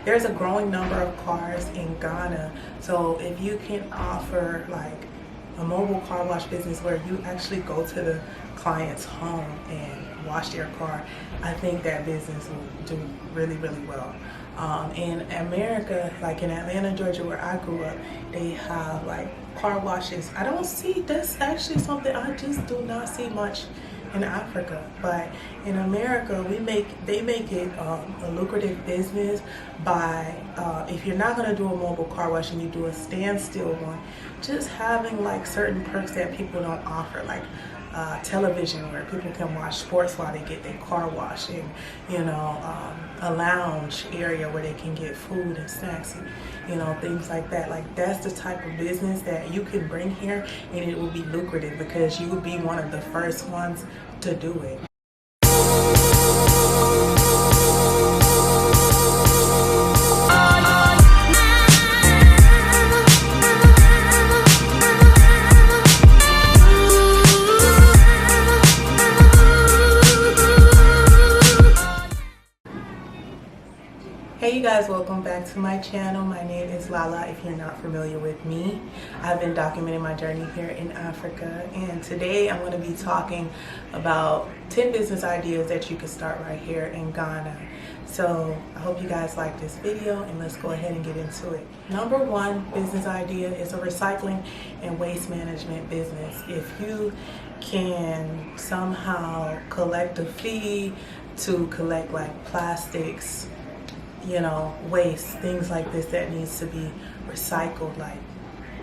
There's a growing number of cars in Ghana, so if you can offer like a mobile car wash business where you actually go to the client's home and wash their car, I think that business will do really, really well. In America, like in Atlanta, Georgia, where I grew up, they have like car washes. I don't see, that's actually something I just do not see much in Africa, but in America they make it a lucrative business by if you're not going to do a mobile car wash and you do a standstill one, just having like certain perks that people don't offer, like television where people can watch sports while they get their car washed, and a lounge area where they can get food and snacks and things like that. Like, that's the type of business that you can bring here, and it will be lucrative because you will be one of the first ones to do it. Hey you guys, welcome back to my channel. My name is Lala if you're not familiar with me. I've been documenting my journey here in Africa, and today I'm going to be talking about 10 business ideas that you can start right here in Ghana. So I hope you guys like this video, and let's go ahead and get into it. Number one business idea is a recycling and waste management business. If you can somehow collect a fee to collect like plastics, waste, things like this that needs to be recycled, like,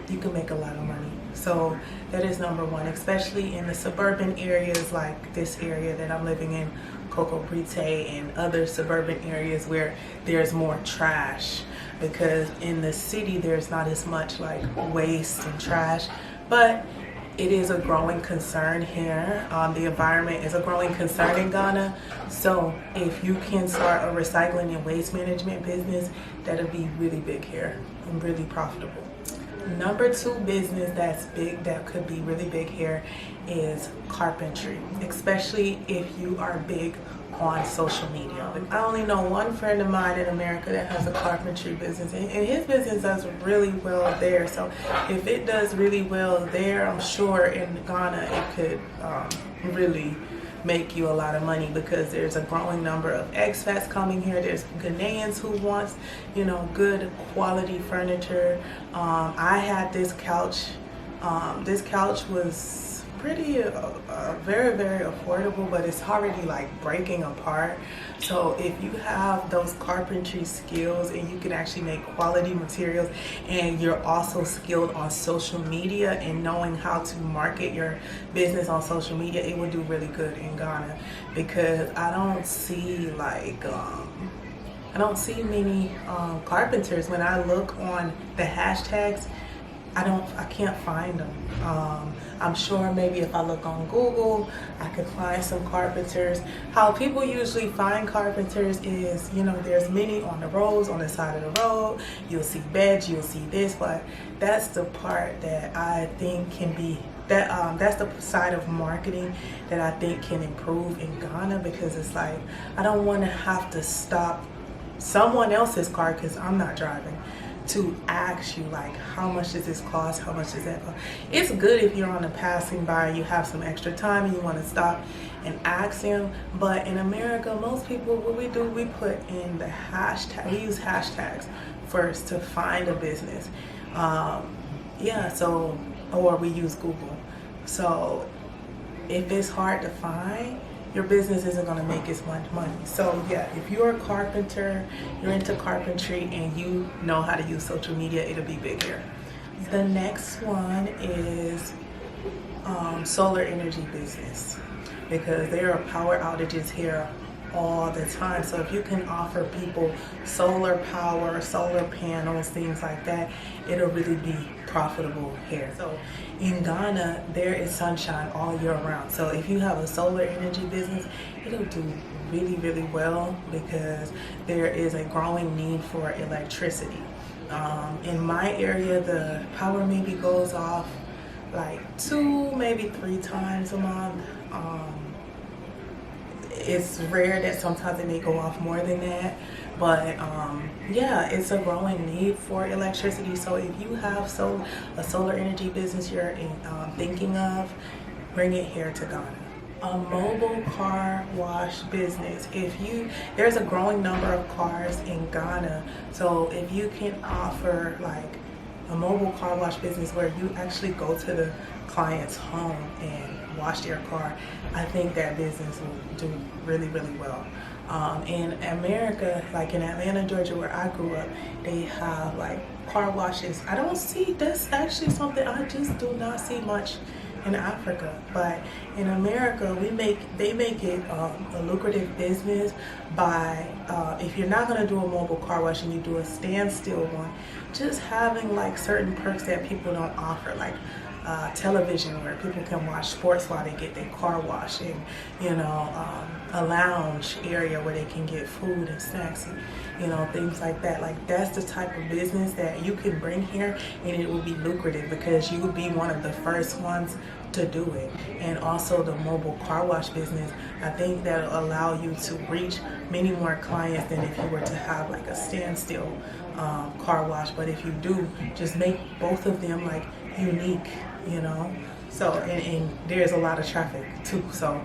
you can make a lot of money. So that is number one, especially in the suburban areas like this area that I'm living in, Coco Brite, and other suburban areas where there's more trash, because in the city there's not as much like waste and trash, but it is a growing concern here. The environment is a growing concern in Ghana. So if you can start a recycling and waste management business, that'll be really big here and really profitable. Number two business that's big, that could be really big here, is carpentry, especially if you are big on social media. I only know one friend of mine in America that has a carpentry business, and his business does really well there. So if it does really well there, I'm sure in Ghana it could really make you a lot of money, because there's a growing number of expats coming here. There's Ghanaians who wants good quality furniture. I had this couch. This couch was pretty very, very affordable, but it's already like breaking apart. So if you have those carpentry skills and you can actually make quality materials, and you're also skilled on social media and knowing how to market your business on social media, it will do really good in Ghana, because I don't see many carpenters. When I look on the hashtags, I can't find them. I'm sure maybe if I look on Google, I could find some carpenters. How people usually find carpenters is, there's many on the roads, on the side of the road. You'll see beds, you'll see this, but that's the part that I think can be, that's the side of marketing that I think can improve in Ghana, because it's like, I don't want to have to stop someone else's car, because I'm not driving, to ask you like, how much does this cost, how much does that cost. It's good if you're on a passing by, you have some extra time and you want to stop and ask them, but in America, most people, what we do, we put in the hashtag, we use hashtags first to find a business, or we use Google. So if it's hard to find, your business isn't going to make as much money. So yeah, if you're a carpenter, you're into carpentry, and you know how to use social media, it'll be big here. The next one is solar energy business, because there are power outages here all the time. So if you can offer people solar power, solar panels, things like that, it'll really be profitable here. So in Ghana, there is sunshine all year round. So if you have a solar energy business, it'll do really, really well, because there is a growing need for electricity. In my area, the power maybe goes off like 2, maybe 3 times a month. It's rare that sometimes it may go off more than that, But yeah, it's a growing need for electricity. So if you have a solar energy business you're thinking of, bring it here to Ghana. A mobile car wash business. There's a growing number of cars in Ghana, so if you can offer like a mobile car wash business where you actually go to the client's home and wash their car, I think that business will do really, really well. In America, like in Atlanta, Georgia, where I grew up, they have like car washes. I don't see, that's actually something I just do not see much in Africa. But in America, they make it a lucrative business by, if you're not going to do a mobile car wash and you do a standstill one, just having like certain perks that people don't offer, like television where people can watch sports while they get their car washed, and a lounge area where they can get food and snacks and things like that. Like that's the type of business that you can bring here, and it will be lucrative because you will be one of the first ones to do it. And also the mobile car wash business, I think that'll allow you to reach many more clients than if you were to have like a standstill car wash. But if you do, just make both of them like unique, so and there's a lot of traffic too, so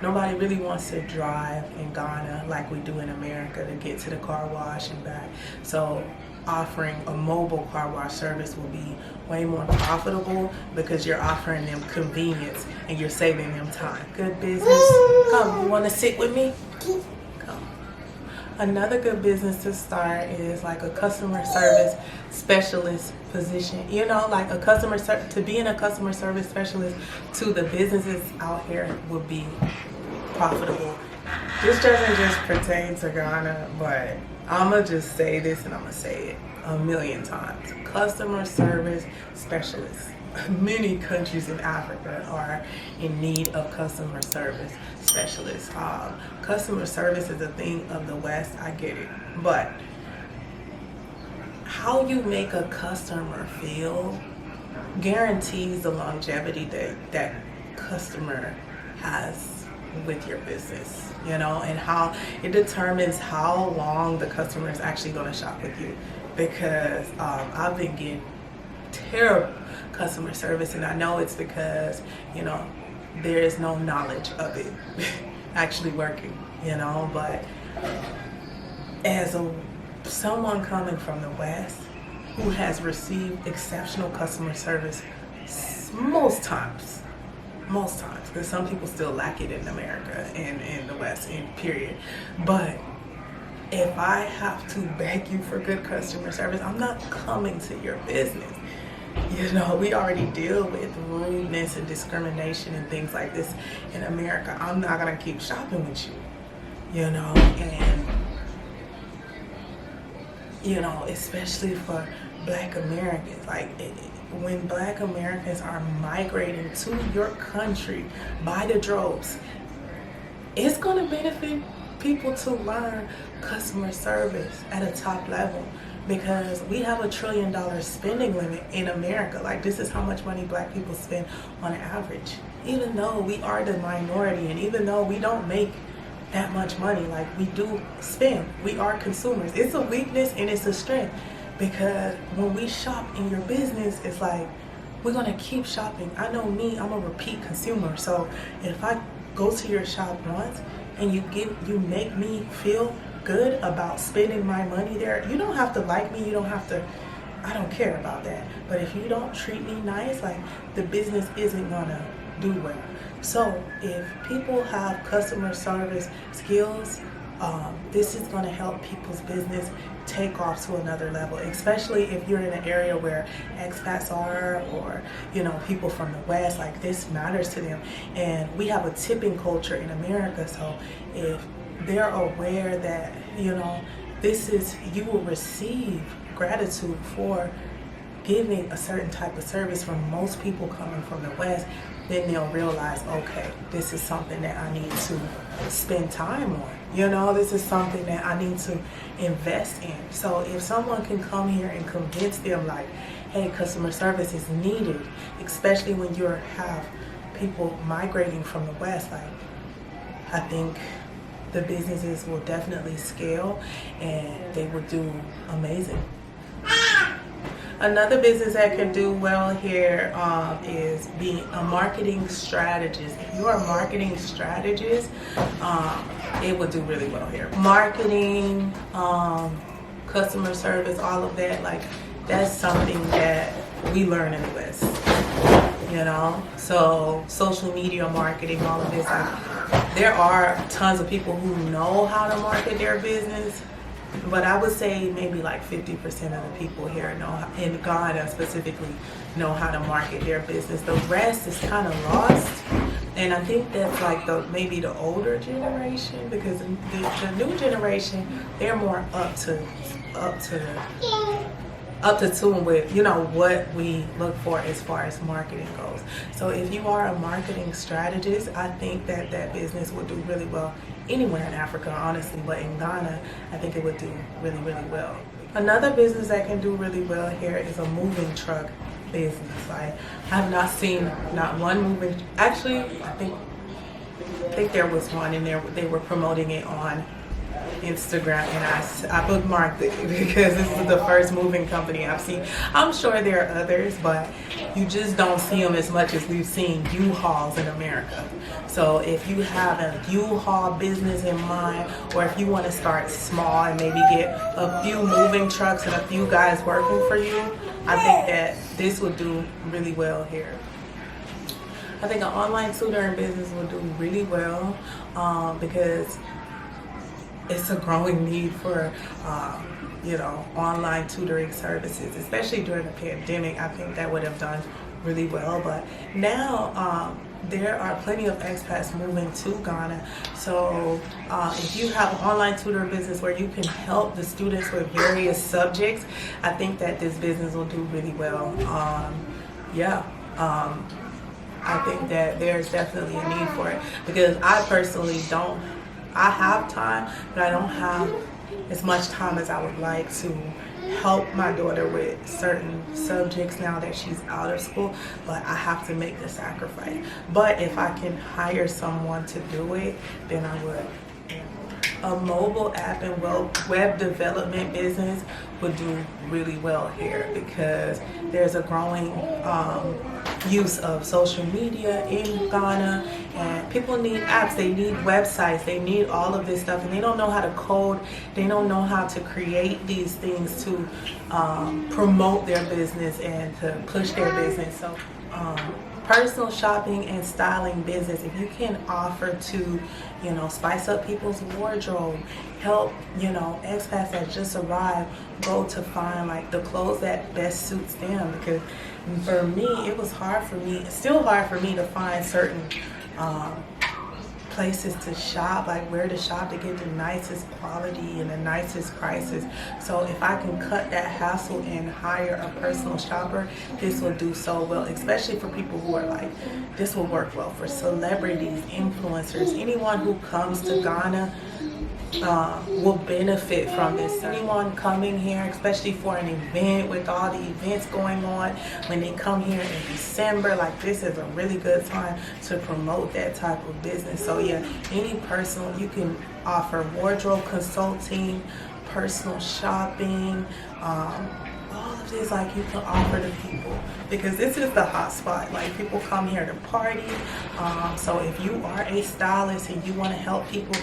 nobody really wants to drive in Ghana like we do in America to get to the car wash and back. So offering a mobile car wash service will be way more profitable because you're offering them convenience and you're saving them time. Good business. Come, you want to sit with me? Come. Another good business to start is like a customer service specialist position. Like to being a customer service specialist to the businesses out here would be profitable. This doesn't just pertain to Ghana, but I'm going to just say this and I'm going to say it a million times. Customer service specialists. Many countries in Africa are in need of customer service specialists. Customer service is a thing of the West, I get it. But how you make a customer feel guarantees the longevity that customer has with your business, and how it determines how long the customer is actually going to shop with you. Because I've been getting terrible customer service, and I know it's because there is no knowledge of it actually working, but as someone coming from the West who has received exceptional customer service most times, because some people still lack it in America and in the West, period. But if I have to beg you for good customer service, I'm not coming to your business. We already deal with rudeness and discrimination and things like this in America. I'm not going to keep shopping with you, and, especially for Black Americans. Like, when Black Americans are migrating to your country by the droves, it's going to benefit people to learn customer service at a top level, because we have $1 trillion spending limit in America. Like, this is how much money Black people spend on average. Even though we are the minority, and even though we don't make that much money, like we do spend, we are consumers. It's a weakness and it's a strength, because when we shop in your business, it's like we're gonna keep shopping. I know me, I'm a repeat consumer. So if I go to your shop once and you make me feel good about spending my money there, you don't have to like me, I don't care about that. But if you don't treat me nice, like, the business isn't gonna do well. So if people have customer service skills, this is going to help people's business take off to another level, especially if you're in an area where expats are, or people from the West. Like, this matters to them, and we have a tipping culture in America. So if they're aware that you will receive gratitude for giving a certain type of service from most people coming from the West, then they'll realize, okay, this is something that I need to spend time on. This is something that I need to invest in. So if someone can come here and convince them, like, hey, customer service is needed, especially when you have people migrating from the West, like, I think the businesses will definitely scale and they will do amazing. Another business that can do well here is being a marketing strategist. If you are a marketing strategist, it would do really well here. Marketing, customer service, all of that, like that's something that we learn in the West, you know? So social media marketing, all of this, like, there are tons of people who know how to market their business, but I would say maybe like 50% of the people here know, in Ghana specifically, know how to market their business. The rest is kind of lost, and I think that's like maybe the older generation, because the new generation, they're more up to tune with, you know, what we look for as far as marketing goes. So if you are a marketing strategist, I think that that business would do really well anywhere in Africa, honestly, but in Ghana, I think it would do really, really well. Another business that can do really well here is a moving truck business. Like, I have not seen not one moving, actually, I think there was one in there, they were promoting it on Instagram, and I bookmarked it because this is the first moving company I've seen. I'm sure there are others, but you just don't see them as much as we've seen U-Hauls in America. So if you have a U-Haul business in mind, or if you want to start small and maybe get a few moving trucks and a few guys working for you, I think that this would do really well here. I think an online tutoring business will do really well because it's a growing need for, you know, online tutoring services, especially during the pandemic. I think that would have done really well. But now there are plenty of expats moving to Ghana. So if you have an online tutor business where you can help the students with various subjects, I think that this business will do really well. I think that there's definitely a need for it, because I personally I have time, but I don't have as much time as I would like to help my daughter with certain subjects now that she's out of school, but I have to make the sacrifice. But if I can hire someone to do it, then I would. A mobile app and web development business would do really well here, because there's a growing use of social media in Ghana, and people need apps, they need websites, they need all of this stuff, and they don't know how to code, they don't know how to create these things to promote their business and to push their business. So personal shopping and styling business, if you can offer to, you know, spice up people's wardrobe, help, you know, expats that just arrived go to find like the clothes that best suits them. Because for me, it was hard for me, it's still hard for me to find certain places to shop, like where to shop to get the nicest quality and the nicest prices. So if I can cut that hassle and hire a personal shopper, this will do so well, especially for people who are like, this will work well for celebrities, influencers, anyone who comes to Ghana will benefit from this. Anyone coming here, especially for an event, with all the events going on, when they come here in December, like this is a really good time to promote that type of business. So yeah, any personal, you can offer wardrobe consulting, personal shopping, all of this, like you can offer to people, because this is the hot spot. Like people come here to party. So if you are a stylist and you want to help people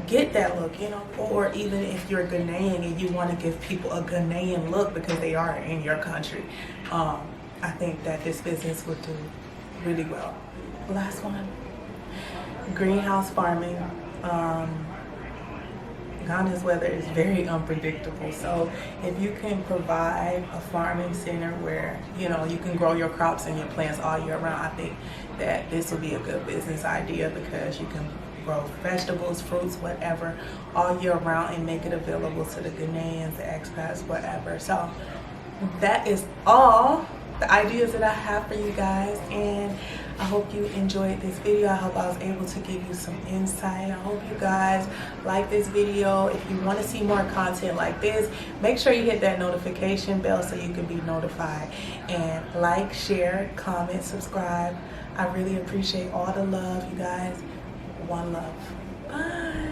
get that look, you know, or even if you're Ghanaian and you want to give people a Ghanaian look because they are in your country, I think that this business would do really well. Last one, greenhouse farming. Ghana's weather is very unpredictable, so if you can provide a farming center where, you know, you can grow your crops and your plants all year round, I think that this would be a good business idea, because you can grow vegetables, fruits, whatever, all year round and make it available to the Ghanaians, the expats, whatever. So that is all the ideas that I have for you guys, and I hope you enjoyed this video. I hope I was able to give you some insight. I hope you guys like this video. If you want to see more content like this, make sure you hit that notification bell so you can be notified, and like, share, comment, subscribe. I really appreciate all the love, you guys. One love. Bye.